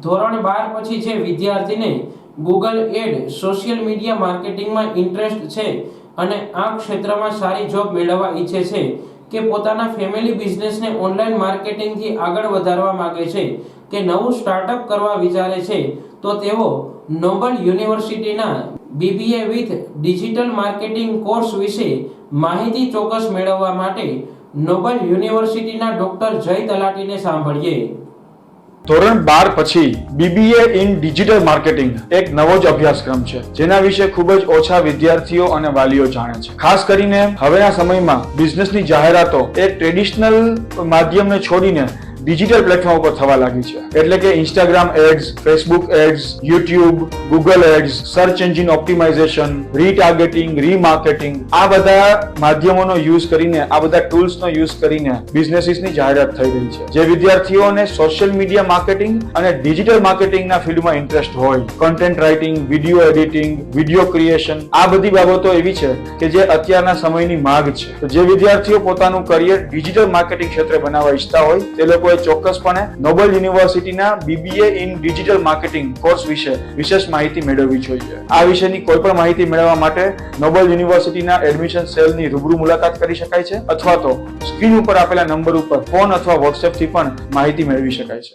ધોરણ 12 પછી જે વિદ્યાર્થીને ગૂગલ એડ સોશિયલ મીડિયા માર્કેટિંગમાં ઇન્ટરેસ્ટ છે અને આ ક્ષેત્રમાં સારી જોબ મેળવવા ઈચ્છે છે કે પોતાના ફેમિલી બિઝનેસને ઓનલાઈન માર્કેટિંગથી આગળ વધારવા માંગે છે કે નવું સ્ટાર્ટઅપ કરવા વિચારે છે તો તેઓ નોબલ યુનિવર્સિટીના BBA with digital marketing course વિશે માહિતી ચોક્કસ મેળવવા માટે નોબલ યુનિવર્સિટીના ડોક્ટર જય તલાટીને સાંભળીએ। ધોરણ 12 પછી BBA ઇન ડિજિટલ માર્કેટિંગ એક નવો જ અભ્યાસક્રમ છે જેના વિશે ખૂબ જ ઓછા વિદ્યાર્થીઓ અને વાલીઓ જાણે છે। ખાસ કરીને હવેના સમયમાં બિઝનેસની જાહેરાતો એ ટ્રેડિશનલ માધ્યમને છોડીને ડિજિટલ પ્લેટફોર્મ પર થવા લાગી છે, એટલે કે Instagram ads, Facebook ads, YouTube, Google ads, search engine optimisation, retargeting, remarketing, આ બધા માધ્યમોનો યુઝ કરીને, આ બધા ટૂલ્સનો યુઝ કરીને બિઝનેસીસની જાહેરાત થઈ રહી છે। જે વિદ્યાર્થીઓને સોશિયલ મીડિયા માર્કેટિંગ અને ડિજિટલ માર્કેટિંગના ફિલ્ડમાં ઇન્ટરેસ્ટ હોય, content writing, video editing, video creation, આ બધી બાબતો એવી છે કે જે અત્યારના સમયની માંગ છે। તો જે વિદ્યાર્થીઓ પોતાનું કરિયર ડિજિટલ માર્કેટિંગ ક્ષેત્રે બનાવવા ઈચ્છતા હોય તે લોકોએ ચોક્કસપણે નોબલ યુનિવર્સિટીના BBA in digital marketing course વિશે વિશેષ માહિતી મેળવવી જોઈએ। આ વિશેની કોઈ પણ માહિતી મેળવવા માટે નોબલ યુનિવર્સિટીના એડમિશન સેલની રૂબરૂ મુલાકાત કરી શકાય છે અથવા તો સ્ક્રીન ઉપર આપેલા નંબર ઉપર ફોન અથવા WhatsApp થી પણ માહિતી મેળવી શકાય છે।